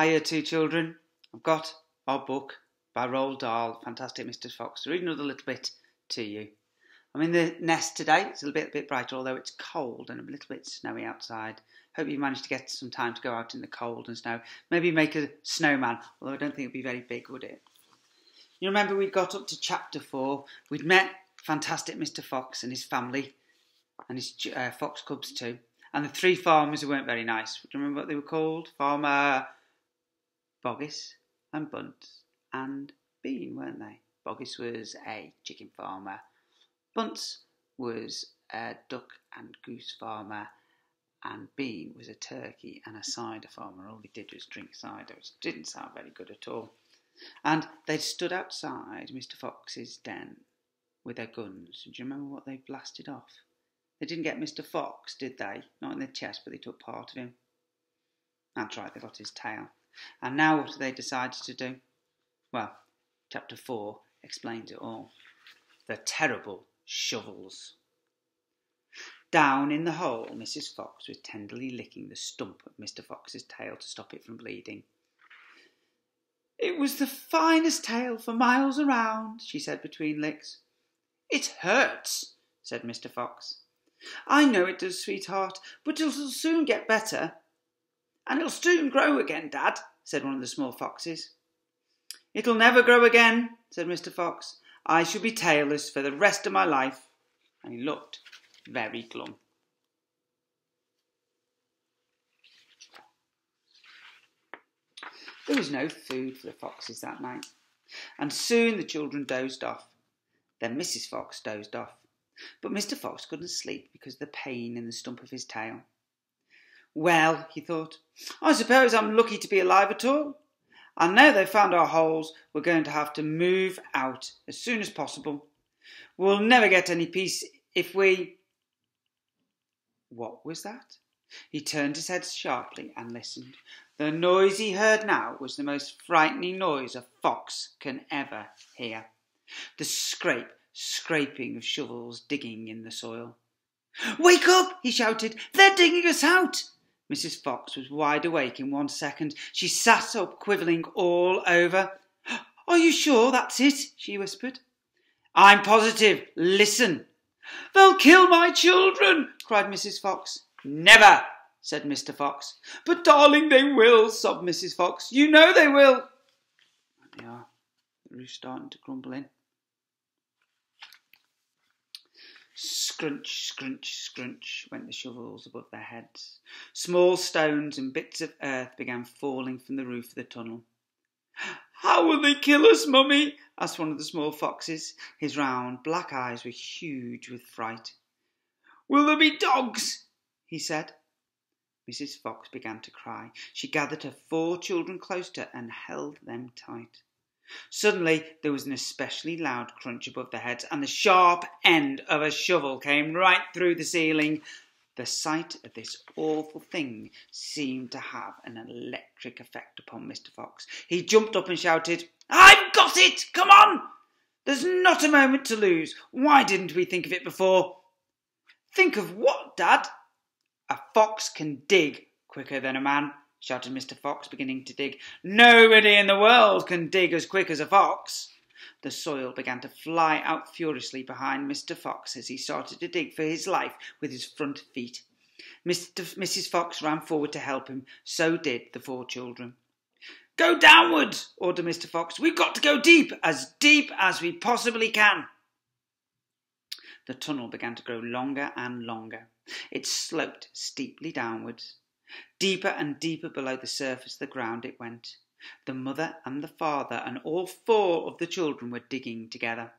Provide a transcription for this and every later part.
Hiya, two children. I've got our book by Roald Dahl, Fantastic Mr Fox. I'll read another little bit to you. I'm in the nest today. It's a bit brighter, although it's cold and a little bit snowy outside. Hope you managed to get some time to go out in the cold and snow. Maybe make a snowman, although I don't think it'd be very big, would it? You remember we got up to chapter 4. We'd met Fantastic Mr Fox and his family and his fox cubs too. And the 3 farmers who weren't very nice. Do you remember what they were called? Farmer Boggis and Bunce and Bean, weren't they? Boggis was a chicken farmer. Bunce was a duck and goose farmer. And Bean was a turkey and a cider farmer. All he did was drink cider, which didn't sound very good at all. And they'd stood outside Mr Fox's den with their guns. Do you remember what they blasted off? They didn't get Mr Fox, did they? Not in the chest, but they took part of him. That's right, they got his tail. And now what have they decided to do? Well, chapter 4 explains it all. The terrible shovels. Down in the hole, Mrs Fox was tenderly licking the stump of Mr Fox's tail to stop it from bleeding. "It was the finest tail for miles around," she said between licks. "It hurts," said Mr Fox. "I know it does, sweetheart, but it'll soon get better." "And it'll soon grow again, Dad," said one of the small foxes. "It'll never grow again," said Mr Fox. "I shall be tailless for the rest of my life." And he looked very glum. There was no food for the foxes that night, and soon the children dozed off. Then Mrs Fox dozed off, but Mr Fox couldn't sleep because of the pain in the stump of his tail. "Well," he thought, "I suppose I'm lucky to be alive at all. And now they've found our holes, we're going to have to move out as soon as possible. We'll never get any peace if we—" What was that? He turned his head sharply and listened. The noise he heard now was the most frightening noise a fox can ever hear. The scraping of shovels digging in the soil. "Wake up!" he shouted. "They're digging us out!" Mrs Fox was wide awake in 1 second. She sat up, quivering all over. "Are you sure that's it?" she whispered. "I'm positive. Listen." "They'll kill my children!" cried Mrs Fox. "Never!" said Mr Fox. "But darling, they will," sobbed Mrs Fox. "You know they will." There they are. The roof's starting to crumble in. Scrunch, scrunch, scrunch went the shovels above their heads. Small stones and bits of earth began falling from the roof of the tunnel. "How will they kill us, Mummy?" asked one of the small foxes. His round black eyes were huge with fright. "Will there be dogs?" he said. Mrs Fox began to cry. She gathered her 4 children close to her and held them tight. Suddenly there was an especially loud crunch above their heads, and the sharp end of a shovel came right through the ceiling. The sight of this awful thing seemed to have an electric effect upon Mr Fox. He jumped up and shouted, "I've got it! Come on! There's not a moment to lose. Why didn't we think of it before?" "Think of what, Dad?" "A fox can dig quicker than a man," shouted Mr Fox, beginning to dig. "Nobody in the world can dig as quick as a fox." The soil began to fly out furiously behind Mr Fox as he started to dig for his life with his front feet. Mrs Fox ran forward to help him. So did the 4 children. "Go downwards," ordered Mr Fox. "We've got to go deep as we possibly can." The tunnel began to grow longer and longer. It sloped steeply downwards. Deeper and deeper below the surface of the ground it went. The mother and the father and all 4 of the children were digging together.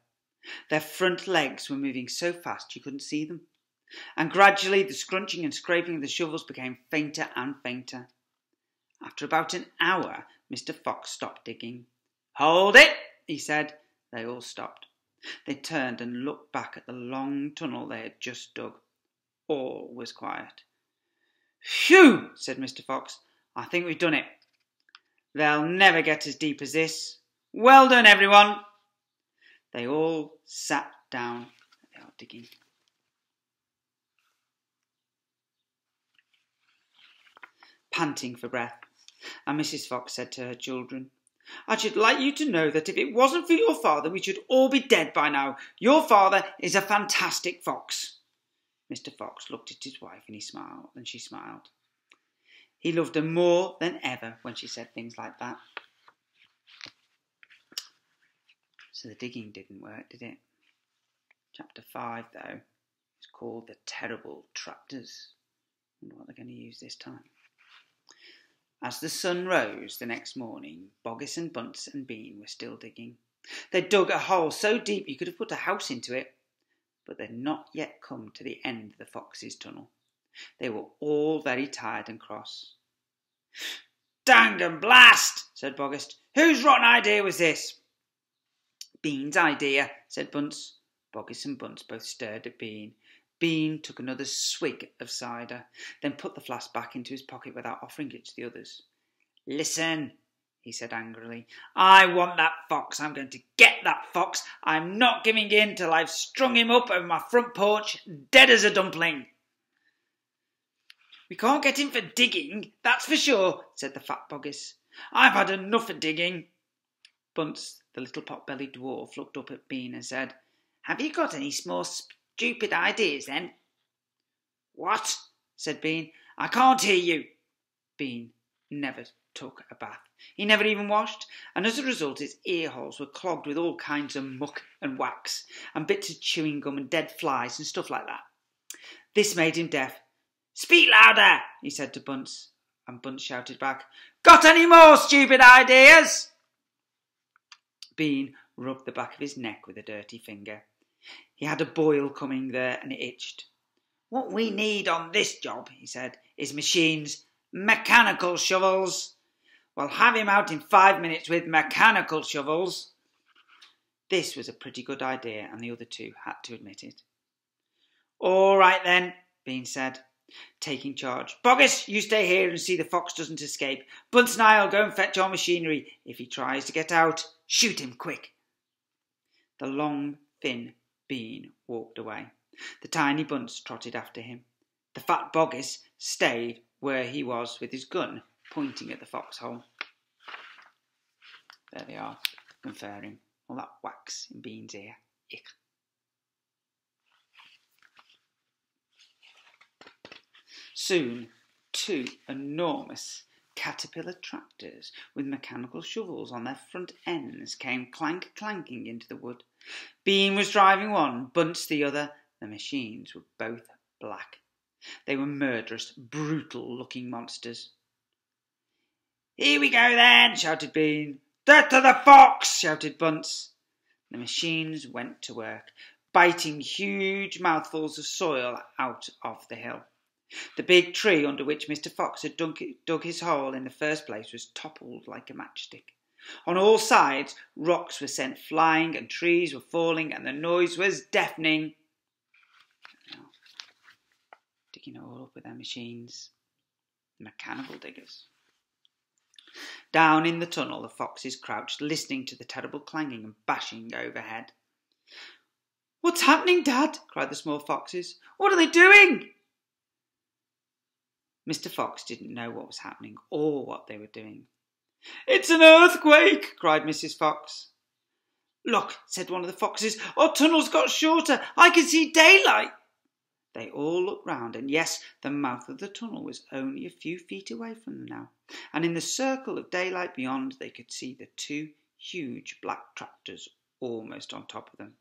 Their front legs were moving so fast you couldn't see them. And gradually the scrunching and scraping of the shovels became fainter and fainter. After about an hour, Mr Fox stopped digging. "Hold it," he said. They all stopped. They turned and looked back at the long tunnel they had just dug. All was quiet. "Phew," said Mr Fox. "I think we've done it. They'll never get as deep as this. Well done, everyone." They all sat down. They are digging. Panting for breath, And Mrs Fox said to her children, "I should like you to know that if it wasn't for your father, we should all be dead by now. Your father is a fantastic fox." Mr Fox looked at his wife and he smiled, and she smiled. He loved her more than ever when she said things like that. So the digging didn't work, did it? Chapter 5, though, is called The Terrible Tractors. I wonder what they're going to use this time. As the sun rose the next morning, Boggis and Bunce and Bean were still digging. They'd dug a hole so deep you could have put a house into it, but they'd not yet come to the end of the fox's tunnel. They were all very tired and cross. "Dang and blast," said Boggis. "Whose rotten idea was this?" "Bean's idea," said Bunce. Boggis and Bunce both stared at Bean. Bean took another swig of cider, then put the flask back into his pocket without offering it to the others. "Listen," he said angrily. "I want that fox. I'm going to get that fox. I'm not giving in till I've strung him up over my front porch, dead as a dumpling." "We can't get him for digging, that's for sure," said the fat Boggis. "I've had enough of digging." Bunce, the little pot-bellied dwarf, looked up at Bean and said, "Have you got any more stupid ideas, then?" "What?" said Bean. "I can't hear you." Bean never took a bath. He never even washed, and as a result his ear holes were clogged with all kinds of muck and wax, and bits of chewing gum and dead flies and stuff like that. This made him deaf. "Speak louder," he said to Bunce, and Bunce shouted back, "Got any more stupid ideas?" Bean rubbed the back of his neck with a dirty finger. He had a boil coming there and it itched. "What we need on this job," he said, "is machines, mechanical shovels. We'll have him out in 5 minutes with mechanical shovels." This was a pretty good idea, and the other two had to admit it. "All right then," Bean said, taking charge. "Boggis, you stay here and see the fox doesn't escape. Bunce and I'll go and fetch our machinery. If he tries to get out, shoot him quick." The long, thin Bean walked away. The tiny Bunce trotted after him. The fat Boggis stayed where he was with his gun pointing at the foxhole. There they are, conferring. All that wax in Bean's ear. Ick. Soon, 2 enormous caterpillar tractors with mechanical shovels on their front ends came clanking into the wood. Bean was driving one, Bunce the other. The machines were both black. They were murderous, brutal-looking monsters. "Here we go then," shouted Bean. "Death to the fox," shouted Bunce. The machines went to work, biting huge mouthfuls of soil out of the hill. The big tree under which Mr Fox had dug his hole in the first place was toppled like a matchstick. On all sides, rocks were sent flying and trees were falling, and the noise was deafening. Digging it all up with their machines. Mechanical diggers. Down in the tunnel, the foxes crouched, listening to the terrible clanging and bashing overhead. "What's happening, Dad?" cried the small foxes. "What are they doing?" Mr Fox didn't know what was happening or what they were doing. "It's an earthquake!" cried Mrs Fox. "Look," said one of the foxes, "our tunnel's got shorter. I can see daylight." They all looked round, and yes, the mouth of the tunnel was only a few feet away from them now, and in the circle of daylight beyond they could see the 2 huge black tractors almost on top of them.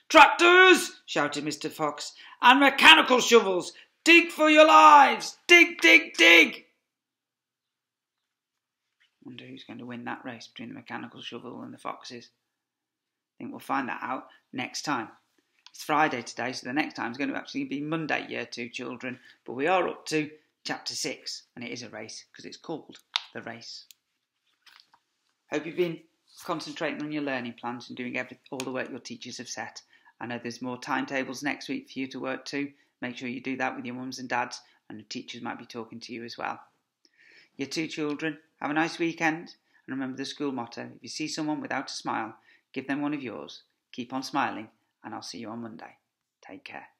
"Tractors!" shouted Mr Fox, "and mechanical shovels! Dig for your lives! Dig, dig, dig!" Wonder who's going to win that race between the mechanical shovel and the foxes. I think we'll find that out next time. It's Friday today, so the next time is going to actually be Monday, Year 2 children. But we are up to Chapter 6, and it is a race, because it's called The Race. Hope you've been concentrating on your learning plans and doing all the work your teachers have set. I know there's more timetables next week for you to work to. Make sure you do that with your mums and dads, and the teachers might be talking to you as well. Year 2 children, have a nice weekend, and remember the school motto: if you see someone without a smile, give them one of yours. Keep on smiling, and I'll see you on Monday. Take care.